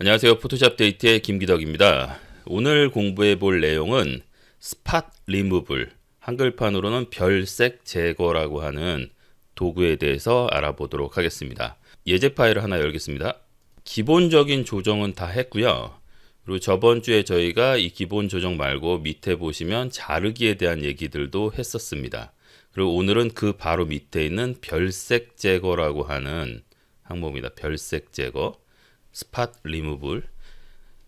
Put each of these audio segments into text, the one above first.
안녕하세요. 포토샵 데이트의 김기덕입니다. 오늘 공부해 볼 내용은 스팟 리무블, 한글판으로는 별색 제거라고 하는 도구에 대해서 알아보도록 하겠습니다. 예제 파일을 하나 열겠습니다. 기본적인 조정은 다 했고요. 그리고 저번 주에 저희가 이 기본 조정 말고 밑에 보시면 자르기에 대한 얘기들도 했었습니다. 그리고 오늘은 그 바로 밑에 있는 별색 제거라고 하는 항목입니다. 별색 제거. 스팟 리무블.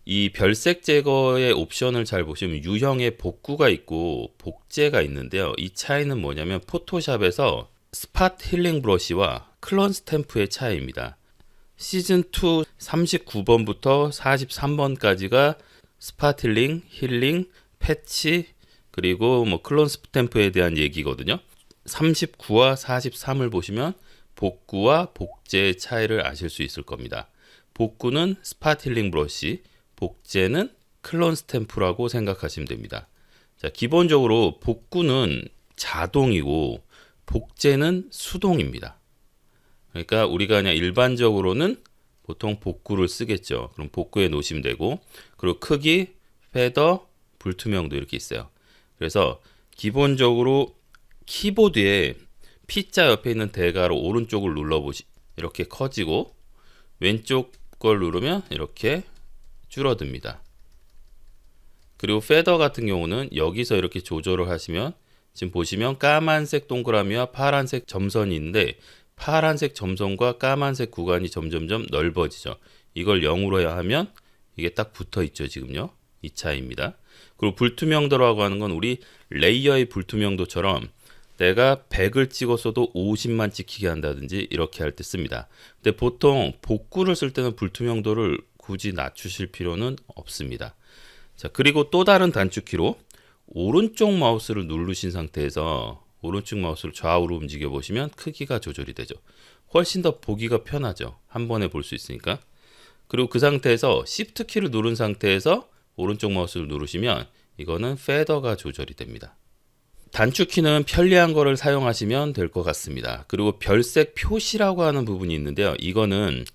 이 별색 제거의 옵션을 잘 보시면 유형의 복구가 있고 복제가 있는데요. 이 차이는 뭐냐면 포토샵에서 스팟 힐링 브러쉬와 클론 스탬프의 차이입니다. 시즌2 39번부터 43번까지가 스팟 힐링, 패치, 그리고 클론 스탬프에 대한 얘기거든요. 39와 43을 보시면 복구와 복제의 차이를 아실 수 있을 겁니다. 복구는 스팟 힐링 브러쉬, 복제는 클론 스탬프라고 생각하시면 됩니다. 자, 기본적으로 복구는 자동이고 복제는 수동입니다. 그러니까 우리가 그냥 일반적으로는 보통 복구를 쓰겠죠. 그럼 복구해 놓으시면 되고, 그리고 크기, 페더, 불투명도 이렇게 있어요. 그래서 기본적으로 키보드에 P자 옆에 있는 대괄호 오른쪽을 눌러보시, 이렇게 커지고 왼쪽 걸 누르면 이렇게 줄어듭니다. 그리고 페더 같은 경우는 여기서 이렇게 조절을 하시면 지금 보시면 까만색 동그라미와 파란색 점선이 있는데 파란색 점선과 까만색 구간이 점점점 넓어지죠. 이걸 0으로 해야 하면 이게 딱 붙어 있죠. 지금요. 이 차이입니다. 그리고 불투명도라고 하는 건 우리 레이어의 불투명도처럼 내가 100을 찍었어도 50만 찍히게 한다든지 이렇게 할 때 씁니다. 근데 보통 복구를 쓸 때는 불투명도를 굳이 낮추실 필요는 없습니다. 자, 그리고 또 다른 단축키로 오른쪽 마우스를 누르신 상태에서 오른쪽 마우스를 좌우로 움직여 보시면 크기가 조절이 되죠. 훨씬 더 보기가 편하죠. 한 번에 볼 수 있으니까. 그리고 그 상태에서 Shift 키를 누른 상태에서 오른쪽 마우스를 누르시면 이거는 페더가 조절이 됩니다. 단축키는 편리한 거를 사용하시면 될 것 같습니다. 그리고 별색 표시라고 하는 부분이 있는데요. 이거는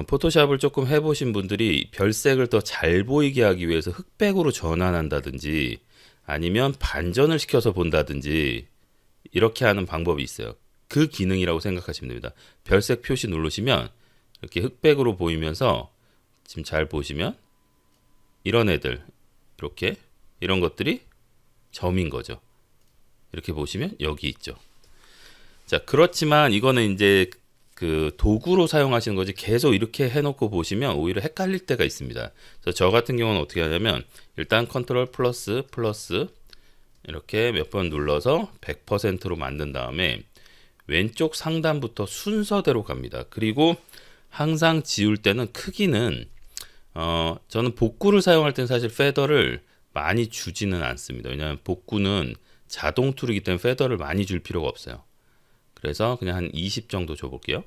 포토샵을 조금 해보신 분들이 별색을 더 잘 보이게 하기 위해서 흑백으로 전환한다든지 아니면 반전을 시켜서 본다든지 이렇게 하는 방법이 있어요. 그 기능이라고 생각하시면 됩니다. 별색 표시 누르시면 이렇게 흑백으로 보이면서 지금 잘 보시면 이런 애들, 이렇게 이런 것들이 점인 거죠. 이렇게 보시면 여기 있죠. 자, 그렇지만 이거는 이제 그 도구로 사용하시는 거지 계속 이렇게 해놓고 보시면 오히려 헷갈릴 때가 있습니다. 그래서 저 같은 경우는 어떻게 하냐면 일단 컨트롤 플러스 이렇게 몇 번 눌러서 100%로 만든 다음에 왼쪽 상단부터 순서대로 갑니다. 그리고 항상 지울 때는 크기는 저는 복구를 사용할 때는 사실 페더를 많이 주지는 않습니다. 왜냐하면 복구는 자동 툴이기 때문에 페더를 많이 줄 필요가 없어요. 그래서 그냥 한 20 정도 줘볼게요.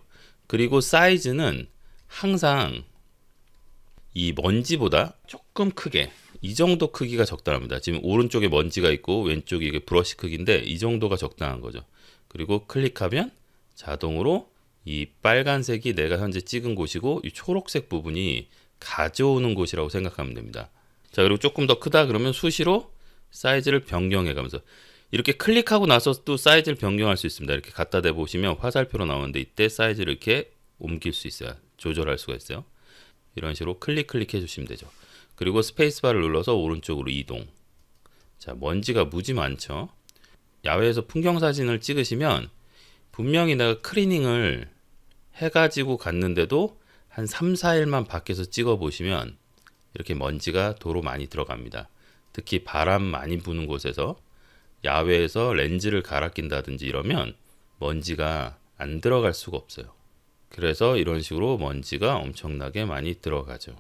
그리고 사이즈는 항상 이 먼지보다 조금 크게, 이 정도 크기가 적당합니다. 지금 오른쪽에 먼지가 있고 왼쪽이 이게 브러쉬 크기인데 이 정도가 적당한 거죠. 그리고 클릭하면 자동으로 이 빨간색이 내가 현재 찍은 곳이고 이 초록색 부분이 가져오는 곳이라고 생각하면 됩니다. 자, 그리고 조금 더 크다 그러면 수시로 사이즈를 변경해 가면서 이렇게 클릭하고 나서 또 사이즈를 변경할 수 있습니다. 이렇게 갖다 대보시면 화살표로 나오는데 이때 사이즈를 이렇게 옮길 수 있어요. 조절할 수가 있어요. 이런 식으로 클릭해 주시면 되죠. 그리고 스페이스바를 눌러서 오른쪽으로 이동. 자, 먼지가 무지 많죠. 야외에서 풍경 사진을 찍으시면 분명히 내가 클리닝을 해가지고 갔는데도 한 3, 4일만 밖에서 찍어 보시면 이렇게 먼지가 도로 많이 들어갑니다. 특히 바람 많이 부는 곳에서 야외에서 렌즈를 갈아 낀다든지 이러면 먼지가 안 들어갈 수가 없어요. 그래서 이런 식으로 먼지가 엄청나게 많이 들어가죠.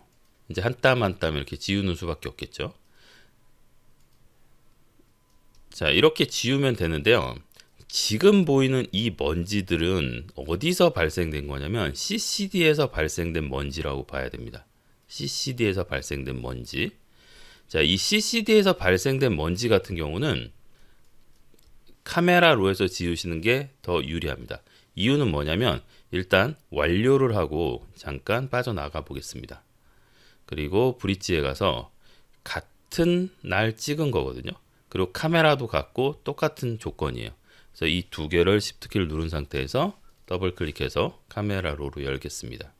이제 한 땀 한 땀 이렇게 지우는 수밖에 없겠죠. 자, 이렇게 지우면 되는데요. 지금 보이는 이 먼지들은 어디서 발생된 거냐면 CCD에서 발생된 먼지라고 봐야 됩니다. CCD에서 발생된 먼지. 자, 이 CCD에서 발생된 먼지 같은 경우는 카메라 롤에서 지우시는 게 더 유리합니다. 이유는 뭐냐면 일단 완료를 하고 잠깐 빠져나가 보겠습니다. 그리고 브릿지에 가서 같은 날 찍은 거거든요. 그리고 카메라도 같고 똑같은 조건이에요. 그래서 이 두 개를 Shift 키를 누른 상태에서 더블 클릭해서 카메라 롤을 열겠습니다.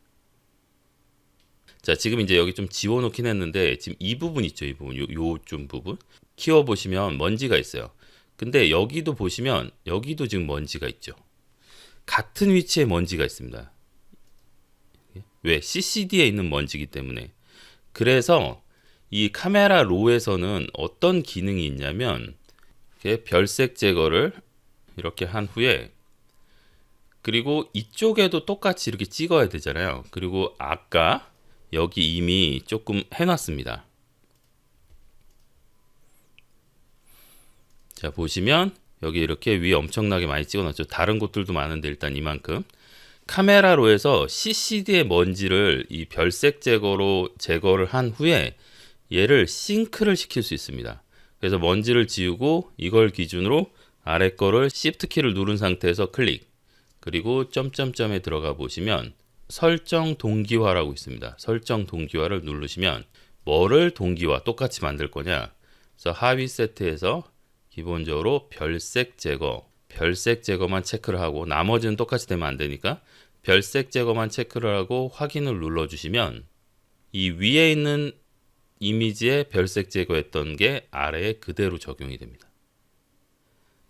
자, 지금 이제 여기 좀 지워놓긴 했는데 지금 이 부분 있죠, 이 부분, 요 좀 부분 키워 보시면 먼지가 있어요. 근데 여기도 보시면 여기도 지금 먼지가 있죠. 같은 위치에 먼지가 있습니다. 왜? CCD에 있는 먼지이기 때문에. 그래서 이 카메라 로에서는 어떤 기능이 있냐면 이렇게 별색 제거를 이렇게 한 후에 그리고 이쪽에도 똑같이 이렇게 찍어야 되잖아요. 그리고 아까 여기 이미 조금 해놨습니다. 자, 보시면 여기 이렇게 위에 엄청나게 많이 찍어놨죠. 다른 곳들도 많은데 일단 이만큼. 카메라로 해서 CCD의 먼지를 이 별색 제거로 제거를 한 후에 얘를 싱크를 시킬 수 있습니다. 그래서 먼지를 지우고 이걸 기준으로 아래 거를 Shift 키를 누른 상태에서 클릭, 그리고 점점점에 들어가 보시면 설정 동기화라고 있습니다. 설정 동기화를 누르시면 뭐를 동기화 똑같이 만들 거냐. 그래서 하위 세트에서 기본적으로 별색 제거만 체크를 하고 나머지는 똑같이 되면 안 되니까 별색 제거만 체크를 하고 확인을 눌러주시면 이 위에 있는 이미지에 별색 제거했던 게 아래에 그대로 적용이 됩니다.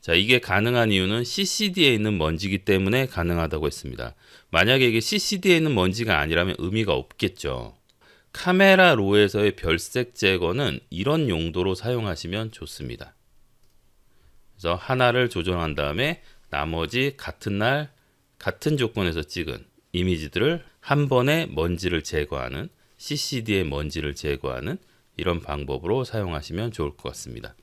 자, 이게 가능한 이유는 CCD에 있는 먼지이기 때문에 가능하다고 했습니다. 만약에 이게 CCD에 있는 먼지가 아니라면 의미가 없겠죠. 카메라 로에서의 별색 제거는 이런 용도로 사용하시면 좋습니다. 그래서 하나를 조정한 다음에 나머지 같은 날 같은 조건에서 찍은 이미지들을 한 번에 먼지를 제거하는, CCD의 먼지를 제거하는 이런 방법으로 사용하시면 좋을 것 같습니다.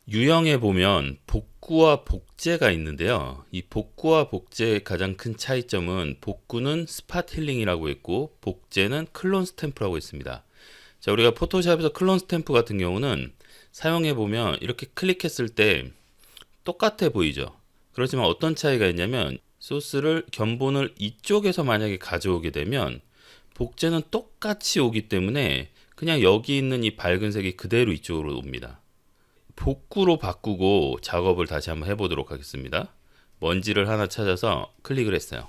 유형에 보면 복구와 복제가 있는데요. 이 복구와 복제의 가장 큰 차이점은 복구는 스팟 힐링이라고 있고 복제는 클론 스탬프라고 있습니다. 자, 우리가 포토샵에서 클론 스탬프 같은 경우는 사용해 보면 이렇게 클릭했을 때 똑같아 보이죠. 그렇지만 어떤 차이가 있냐면 소스를 견본을 이쪽에서 만약에 가져오게 되면 복제는 똑같이 오기 때문에 그냥 여기 있는 이 밝은 색이 그대로 이쪽으로 옵니다. 복구로 바꾸고 작업을 다시 한번 해보도록 하겠습니다. 먼지를 하나 찾아서 클릭을 했어요.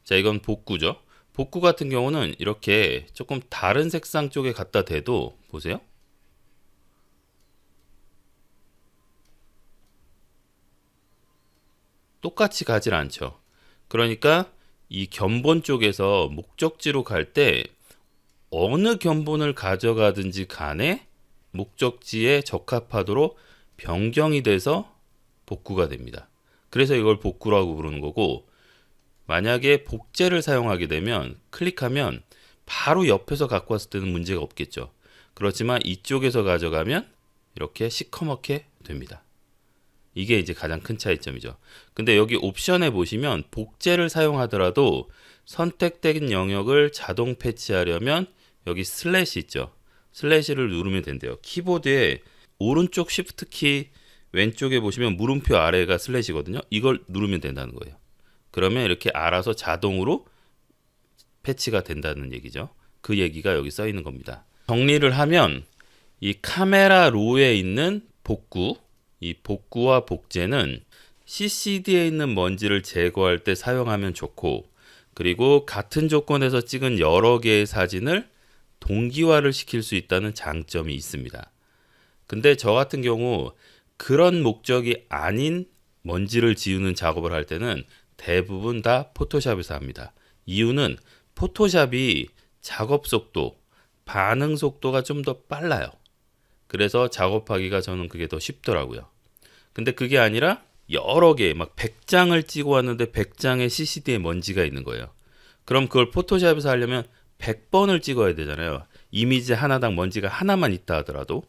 자, 이건 복구죠. 복구 같은 경우는 이렇게 조금 다른 색상 쪽에 갖다 대도 보세요. 똑같이 가질 않죠. 그러니까 이 견본 쪽에서 목적지로 갈 때 어느 견본을 가져가든지 간에 목적지에 적합하도록 변경이 돼서 복구가 됩니다. 그래서 이걸 복구라고 부르는 거고, 만약에 복제를 사용하게 되면 클릭하면 바로 옆에서 갖고 왔을 때는 문제가 없겠죠. 그렇지만 이쪽에서 가져가면 이렇게 시커멓게 됩니다. 이게 이제 가장 큰 차이점이죠. 근데 여기 옵션에 보시면 복제를 사용하더라도 선택된 영역을 자동 패치하려면 여기 슬래시 있죠. 슬래시를 누르면 된대요. 키보드에 오른쪽 Shift 키 왼쪽에 보시면 물음표 아래가 슬래시거든요. 이걸 누르면 된다는 거예요. 그러면 이렇게 알아서 자동으로 패치가 된다는 얘기죠. 그 얘기가 여기 써 있는 겁니다. 정리를 하면 이 카메라 로에 있는 복구, 이 복구와 복제는 CCD에 있는 먼지를 제거할 때 사용하면 좋고, 그리고 같은 조건에서 찍은 여러 개의 사진을 동기화를 시킬 수 있다는 장점이 있습니다. 근데 저 같은 경우 그런 목적이 아닌 먼지를 지우는 작업을 할 때는 대부분 다 포토샵에서 합니다. 이유는 포토샵이 작업 속도, 반응 속도가 좀 더 빨라요. 그래서 작업하기가 저는 그게 더 쉽더라고요. 근데 그게 아니라 여러 개, 막 100장을 찍어 왔는데 100장의 CCD에 먼지가 있는 거예요. 그럼 그걸 포토샵에서 하려면 100번을 찍어야 되잖아요. 이미지 하나당 먼지가 하나만 있다 하더라도.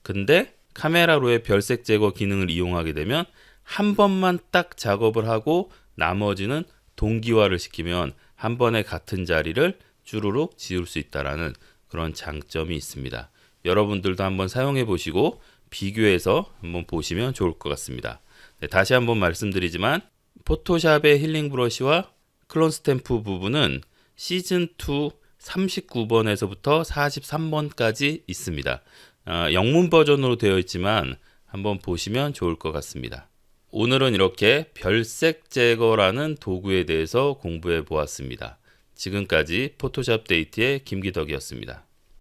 근데 카메라로의 별색 제거 기능을 이용하게 되면 한 번만 딱 작업을 하고 나머지는 동기화를 시키면 한 번에 같은 자리를 주르륵 지울 수 있다라는 그런 장점이 있습니다. 여러분들도 한번 사용해 보시고 비교해서 한번 보시면 좋을 것 같습니다. 네, 다시 한번 말씀드리지만 포토샵의 힐링 브러쉬와 클론 스탬프 부분은 시즌2 39번에서부터 43번까지 있습니다. 영문 버전으로 되어 있지만 한번 보시면 좋을 것 같습니다. 오늘은 이렇게 별색 제거라는 도구에 대해서 공부해 보았습니다. 지금까지 포토샵 데이트의 김기덕이었습니다.